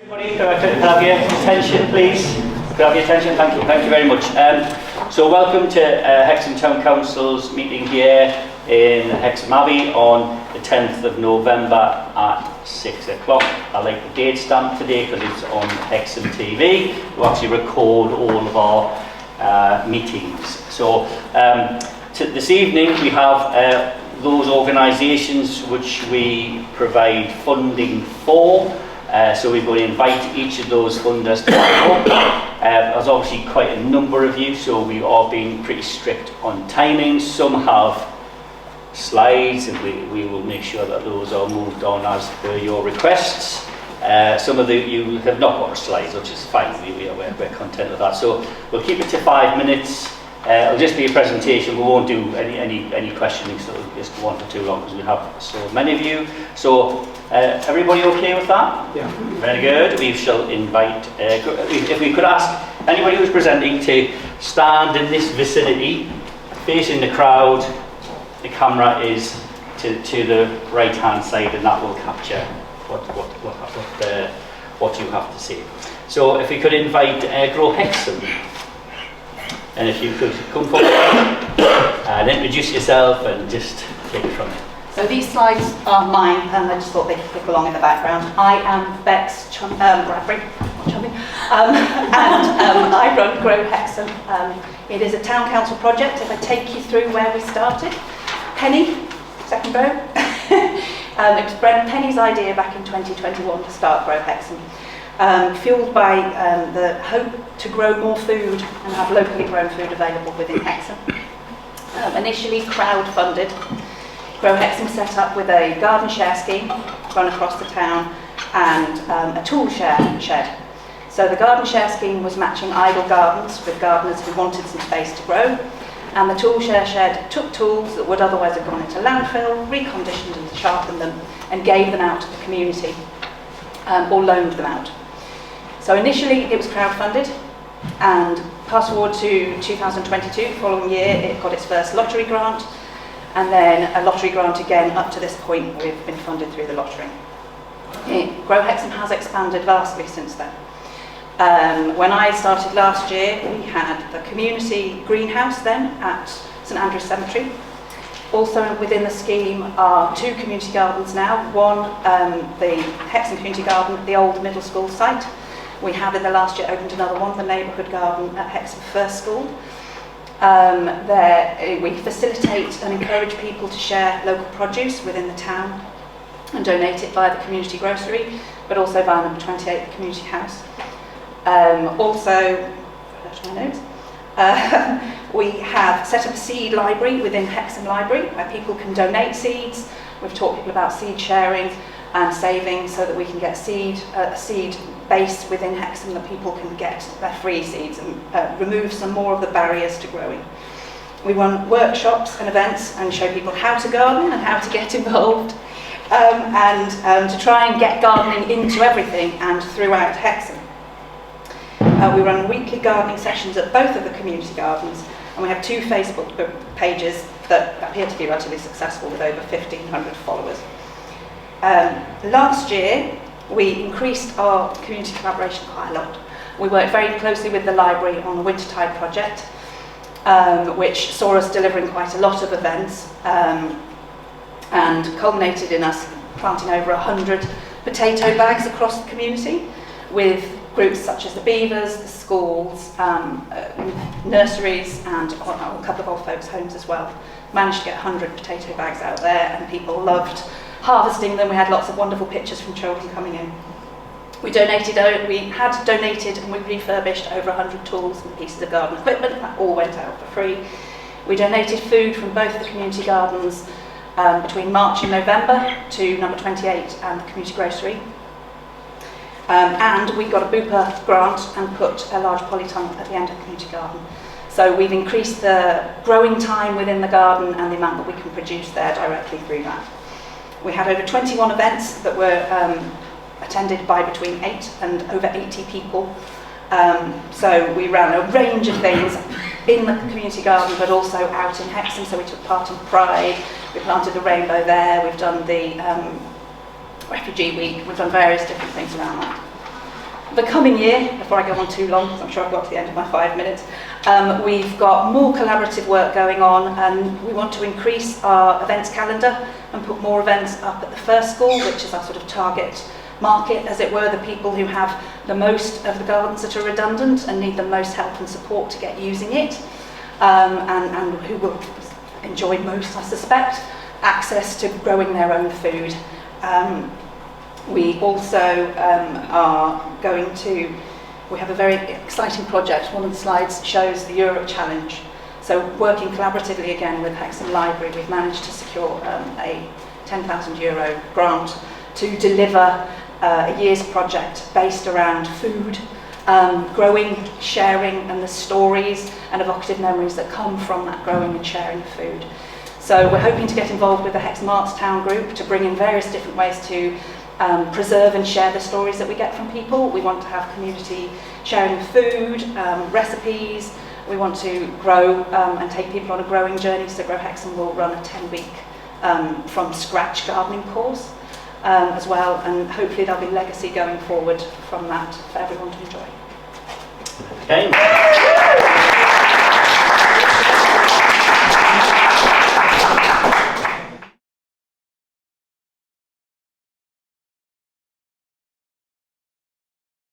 Everybody, could I have your attention, please? Could I have your attention? Thank you very much. So welcome to Hexham Town Council's meeting here in Hexham Abbey on the 10th of November at 6 o'clock. I like the date stamp today because it's on Hexham TV. We actually record all of our meetings. So this evening we have those organisations which we provide funding for. So we're going to invite each of those funders to come up. There's obviously quite a number of you, so we are being pretty strict on timings. Some have slides, and we will make sure that those are moved on as per your requests. Some of you have not got slides, which is fine. We're content with that. So we'll keep it to 5 minutes. It'll just be a presentation. We won't do any questioning, so it'll just go on for too long because we have so many of you. So everybody okay with that? Yeah. Very good. We shall invite, if we could ask anybody who's presenting to stand in this vicinity, facing the crowd. The camera is to the right hand side, and that will capture what you have to say. So if we could invite Grow Hexham. And if you could come forward and introduce yourself and just take it from there. So these slides are mine, and I just thought they could click along in the background. I am Bex Bradbury, and I run Grow Hexham. It is a town council project. If I take you through where we started, Penny, second row. It was Penny's idea back in 2021 to start Grow Hexham. Fueled by the hope to grow more food and have locally grown food available within Hexham. Initially crowd-funded, Grow Hexham set up with a garden share scheme run across the town and a tool share shed. So the garden share scheme was matching idle gardens with gardeners who wanted some space to grow, and the tool share shed took tools that would otherwise have gone into landfill, reconditioned and sharpened them, and gave them out to the community, or loaned them out. So initially it was crowd-funded, and fast forward to 2022, the following year it got its first lottery grant, and then a lottery grant again. Up to this point we've been funded through the lottery. Grow Hexham has expanded vastly since then. When I started last year, we had the community greenhouse then at St Andrew's Cemetery. Also within the scheme are 2 community gardens now. One, the Hexham Community Garden at the old middle school site. We have in the last year opened another one, the neighbourhood garden at Hexham First School. There we facilitate and encourage people to share local produce within the town and donate it via the community grocery, but also via number 28, the community house. We have set up a seed library within Hexham Library where people can donate seeds. We've taught people about seed sharing and saving so that we can get a seed base within Hexham that people can get their free seeds and remove some more of the barriers to growing. We run workshops and events and show people how to garden and how to get involved, and to try and get gardening into everything and throughout Hexham. We run weekly gardening sessions at both of the community gardens, and we have 2 Facebook pages that appear to be relatively successful with over 1,500 followers. Last year, we increased our community collaboration quite a lot. We worked very closely with the library on the Wintertide project, which saw us delivering quite a lot of events, and culminated in us planting over 100 potato bags across the community with groups such as the Beavers, the schools, nurseries, and a couple of old folks' homes as well. Managed to get 100 potato bags out there, and people loved harvesting them. We had lots of wonderful pictures from children coming in. We had donated and we refurbished over 100 tools and pieces of garden equipment. That all went out for free. We donated food from both the community gardens between March and November to number 28 and the community grocery. And we got a Bupa grant and put a large polytunnel at the end of the community garden. So we've increased the growing time within the garden and the amount that we can produce there directly through that. We had over 21 events that were attended by between 8 and over 80 people. So we ran a range of things in the community garden, but also out in Hexham. So we took part in Pride, we planted a rainbow there, we've done the Refugee Week, we've done various different things around that. the coming year, before I go on too long, because I'm sure I've got to the end of my 5 minutes, we've got more collaborative work going on, and we want to increase our events calendar and put more events up at the first school, which is our sort of target market, as it were, the people who have the most of the gardens that are redundant and need the most help and support to get using it, and who will enjoy most, I suspect, access to growing their own food. We also we have a very exciting project. One of the slides shows the Europe Challenge. So working collaboratively again with Hexham Library, we've managed to secure a €10,000 grant to deliver a year's project based around food, growing, sharing, and the stories and evocative memories that come from that growing and sharing of food. So we're hoping to get involved with the Hexham Arts Town group to bring in various different ways to preserve and share the stories that we get from people. We want to have community sharing of food, recipes. We want to grow and take people on a growing journey. So Grow Hexham will run a 10-week from scratch gardening course as well, and hopefully there'll be legacy going forward from that for everyone to enjoy. Okay.